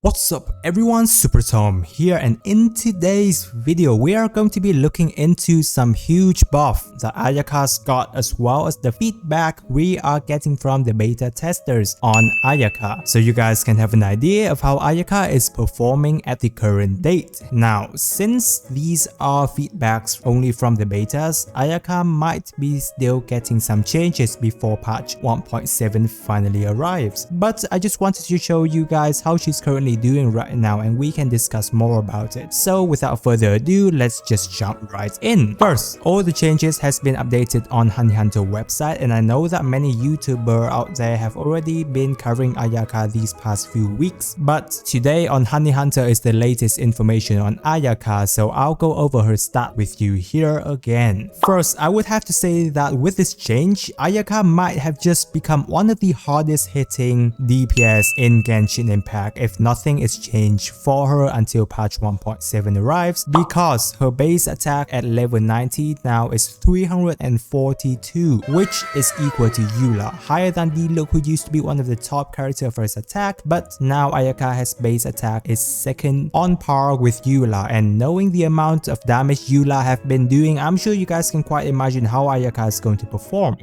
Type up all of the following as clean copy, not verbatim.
What's up everyone, SuperaTom here, and in today's video we are going to be looking into some huge buff that Ayaka's got, as well as the feedback we are getting from the beta testers on Ayaka, so you guys can have an idea of how Ayaka is performing at the current date. Now, since these are feedbacks only from the betas, Ayaka might be still getting some changes before patch 1.7 finally arrives, but I just wanted to show you guys how she's currently doing right now and we can discuss more about it. So without further ado, let's just jump right in. First, all the changes has been updated on Honey Hunter website, and I know that many YouTubers out there have already been covering Ayaka these past few weeks, but today on Honey Hunter is the latest information on Ayaka, so I'll go over her stat with you here again. First, I would have to say that with this change, Ayaka might have just become one of the hardest hitting DPS in Genshin Impact if nothing is changed for her until patch 1.7 arrives, because her base attack at level 90 now is 342, which is equal to Eula, higher than Diluc, who used to be one of the top characters for his attack, but now Ayaka has base attack is second on par with Eula, and knowing the amount of damage Eula have been doing, I'm sure you guys can quite imagine how Ayaka is going to perform.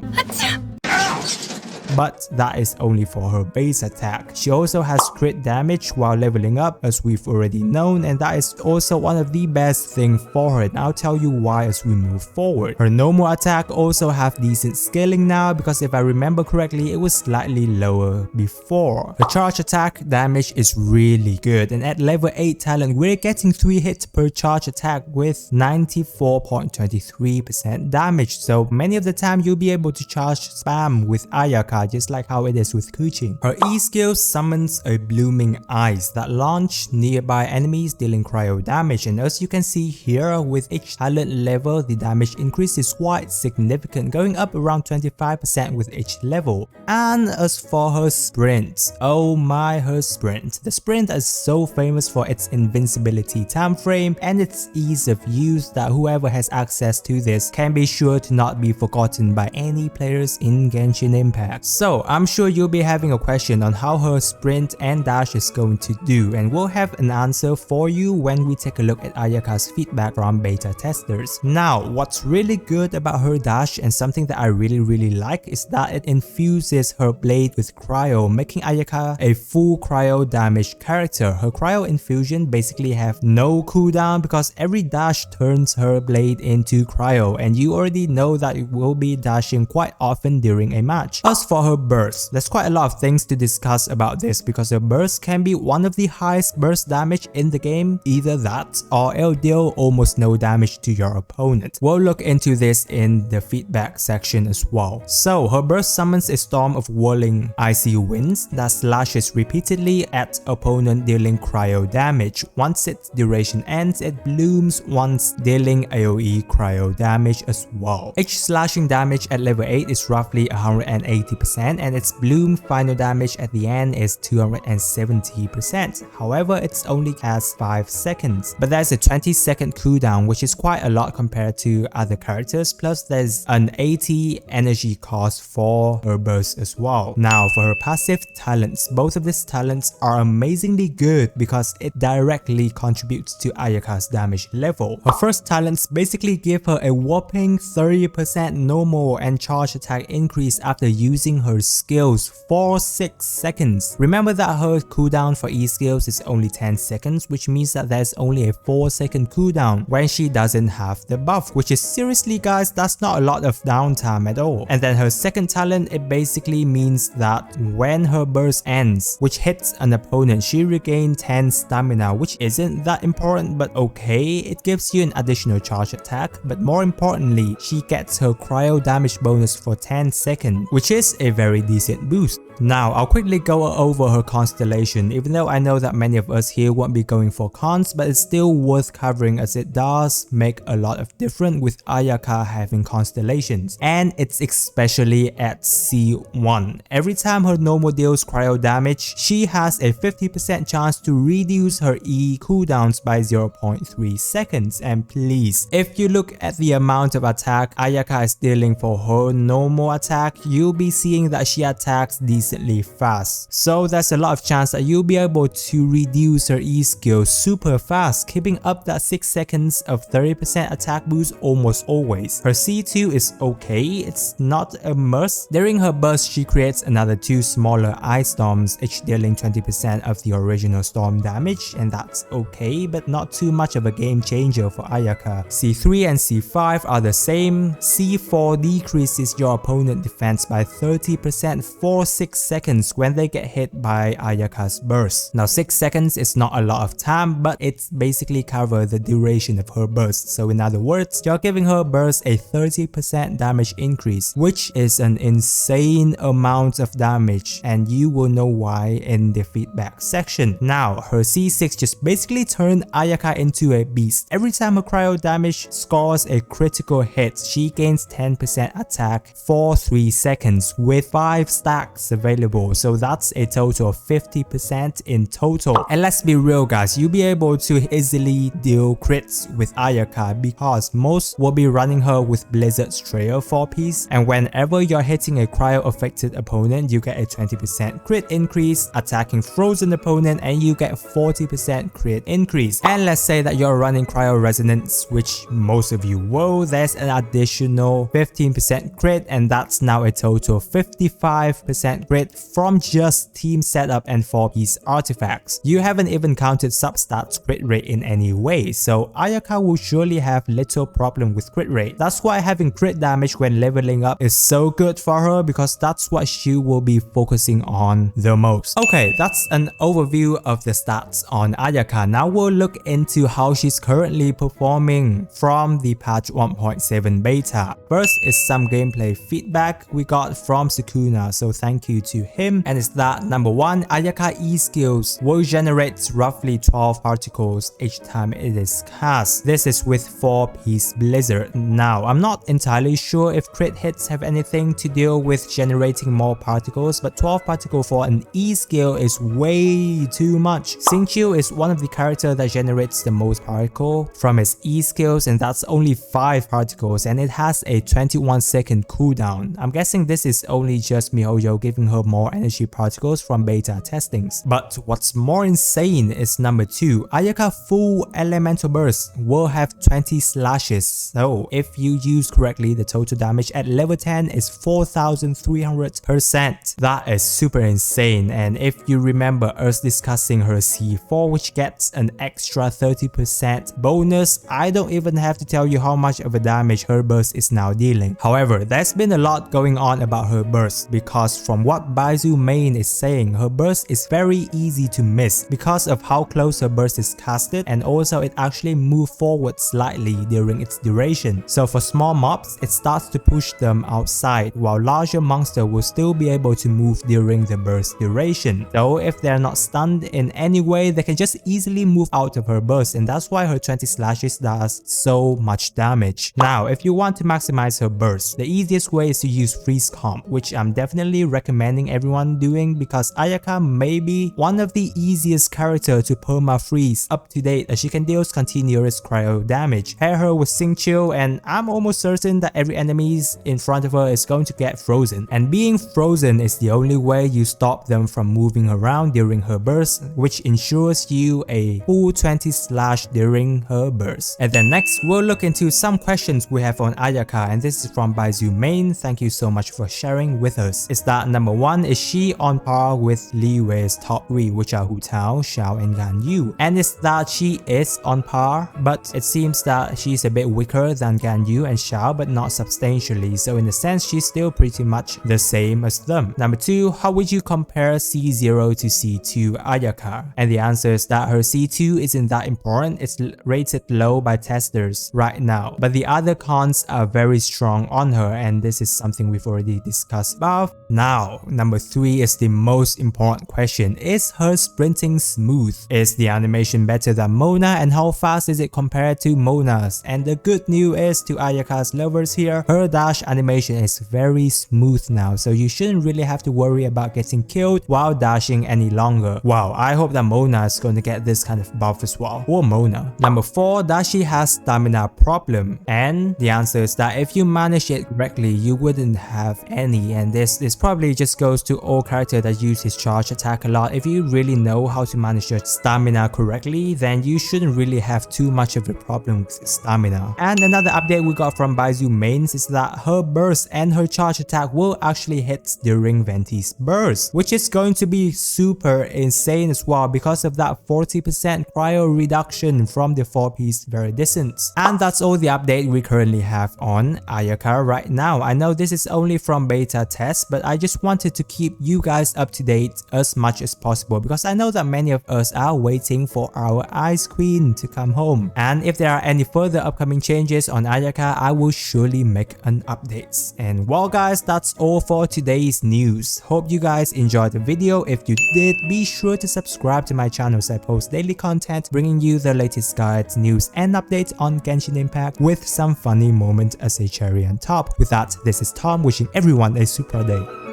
But that is only for her base attack. She also has crit damage while leveling up, as we've already known, and that is also one of the best things for her, and I'll tell you why as we move forward. Her normal attack also have decent scaling now, because if I remember correctly, it was slightly lower before. Her charge attack damage is really good, and at level 8 talent we're getting 3 hits per charge attack with 94.23% damage, so many of the time you'll be able to charge spam with Ayaka, just like how it is with Kuching. Her E skill summons a blooming eyes that launch nearby enemies, dealing cryo damage, and as you can see here, with each talent level the damage increase is quite significant, going up around 25% with each level. And as for her sprint, oh my, her sprint. The sprint is so famous for its invincibility time frame and its ease of use that whoever has access to this can be sure to not be forgotten by any players in Genshin Impact. So I'm sure you'll be having a question on how her sprint and dash is going to do, and we'll have an answer for you when we take a look at Ayaka's feedback from beta testers. Now, what's really good about her dash and something that I really like is that it infuses her blade with cryo, making Ayaka a full cryo damage character. Her cryo infusion basically have no cooldown because every dash turns her blade into cryo, and you already know that it will be dashing quite often during a match. As for her burst, there's quite a lot of things to discuss about this, because her burst can be one of the highest burst damage in the game, either that or it'll deal almost no damage to your opponent. We'll look into this in the feedback section as well. So her burst summons a storm of whirling icy winds that slashes repeatedly at opponent, dealing cryo damage. Once its duration ends, it blooms once, dealing AoE cryo damage as well. Each slashing damage at level 8 is roughly 180%, and its bloom final damage at the end is 270%. However, it's only lasts 5 seconds, but there's a 20-second cooldown, which is quite a lot compared to other characters, plus there's an 80 energy cost for her burst as well. Now, for her passive talents, both of these talents are amazingly good because it directly contributes to Ayaka's damage level. Her first talents basically give her a whopping 30% normal and charge attack increase after using her skills for 6 seconds. Remember that her cooldown for E skills is only 10 seconds, which means that there's only a 4-second cooldown when she doesn't have the buff, which is, seriously guys, that's not a lot of downtime at all. And then her second talent, it basically means that when her burst ends, which hits an opponent, she regains 10 stamina, which isn't that important, but okay, it gives you an additional charge attack, but more importantly, she gets her cryo damage bonus for 10 seconds, which is a very decent boost. Now, I'll quickly go over her constellation, even though I know that many of us here won't be going for cons, but it's still worth covering as it does make a lot of difference with Ayaka having constellations, and it's especially at C1. Every time her normal deals cryo damage, she has a 50% chance to reduce her E cooldowns by 0.3 seconds, and please, if you look at the amount of attack Ayaka is dealing for her normal attack, you'll be seeing that she attacks the decently fast. So there's a lot of chance that you'll be able to reduce her E skill super fast, keeping up that 6 seconds of 30% attack boost almost always. Her C2 is okay, it's not a must. During her burst, she creates another 2 smaller ice storms, each dealing 20% of the original storm damage, and that's okay, but not too much of a game changer for Ayaka. C3 and C5 are the same. C4 decreases your opponent defense by 30% for 6 seconds when they get hit by Ayaka's burst. Now 6 seconds is not a lot of time, but it's basically cover the duration of her burst. So in other words, you're giving her burst a 30% damage increase, which is an insane amount of damage, and you will know why in the feedback section. Now her C6 just basically turned Ayaka into a beast. Every time her cryo damage scores a critical hit, she gains 10% attack for 3 seconds with 5 stacks available, so that's a total of 50% in total. And let's be real guys, you'll be able to easily deal crits with Ayaka because most will be running her with Blizzard's Trail 4-piece, and whenever you're hitting a cryo affected opponent, you get a 20% crit increase, attacking frozen opponent and you get 40% crit increase. And let's say that you're running cryo resonance, which most of you will, there's an additional 15% crit, and that's now a total of 55% crit from just team setup and 4-piece artifacts. You haven't even counted substats crit rate in any way, so Ayaka will surely have little problem with crit rate. That's why having crit damage when leveling up is so good for her, because that's what she will be focusing on the most. Okay, that's an overview of the stats on Ayaka. Now we'll look into how she's currently performing from the patch 1.7 beta. First is some gameplay feedback we got from Sukuna, so thank you to him, and it's that number 1, Ayaka E skills will generate roughly 12 particles each time it is cast. This is with 4-piece Blizzard. Now I'm not entirely sure if crit hits have anything to do with generating more particles, but 12 particles for an E skill is way too much. Xingqiu is one of the characters that generates the most particle from its E skills, and that's only 5 particles, and it has a 21-second cooldown. I'm guessing this is only just MiHoYo giving her more energy particles from beta testings. But what's more insane is number 2, Ayaka full elemental burst will have 20 slashes. So if you use correctly, the total damage at level 10 is 4300%. That is super insane. And if you remember us discussing her C4, which gets an extra 30% bonus, I don't even have to tell you how much of a damage her burst is now dealing. However, there's been a lot going on about her burst, because from what Baizu main is saying, her burst is very easy to miss because of how close her burst is casted, and also it actually moves forward slightly during its duration. So for small mobs, it starts to push them outside, while larger monsters will still be able to move during the burst duration. Though if they're not stunned in any way, they can just easily move out of her burst, and that's why her 20 slashes does so much damage. Now, if you want to maximize her burst, the easiest way is to use freeze comp, which I'm definitely recommending everyone doing, because Ayaka may be one of the easiest character to perma freeze up to date, as she can deal continuous cryo damage. Pair her with Xingqiu and I'm almost certain that every enemy in front of her is going to get frozen, and being frozen is the only way you stop them from moving around during her burst, which ensures you a full 20 slash during her burst. And then next we'll look into some questions we have on Ayaka, and this is from Baizu main. Thank you so much for sharing with us. Is that number 1, is she on par with Li Wei's top 3, which are Hu Tao, Xiao and Gan Yu? And is that she is on par, but it seems that she's a bit weaker than Gan Yu and Xiao, but not substantially, so in a sense she's still pretty much the same as them. Number 2, how would you compare C0 to C2 Ayaka? And the answer is that her C2 isn't that important, it's rated low by testers right now, but the other cons are very strong on her, and this is something we've already discussed above. Now, number 3 is the most important question. Is her sprinting smooth? Is the animation better than Mona, and how fast is it compared to Mona's? And the good news is, to Ayaka's lovers here, her dash animation is very smooth now, so you shouldn't really have to worry about getting killed while dashing any longer. Wow, I hope that Mona is going to get this kind of buff as well. Or Mona. Number 4, does she has stamina problem? And the answer is that if you manage it correctly, you wouldn't have any, and this is probably just goes to all characters that use his charge attack a lot. If you really know how to manage your stamina correctly, then you shouldn't really have too much of a problem with stamina. And another update we got from Baizu mains is that her burst and her charge attack will actually hit during Venti's burst, which is going to be super insane as well because of that 40% cryo reduction from the 4-piece Viridescence. And that's all the update we currently have on Ayaka right now. I know this is only from beta test, but I just wanted to keep you guys up to date as much as possible because I know that many of us are waiting for our Ice Queen to come home. And if there are any further upcoming changes on Ayaka, I will surely make an update. And well guys, that's all for today's news. Hope you guys enjoyed the video. If you did, be sure to subscribe to my channel as I post daily content bringing you the latest guides, news and updates on Genshin Impact with some funny moment as a cherry on top. With that, this is Tom wishing everyone a super day.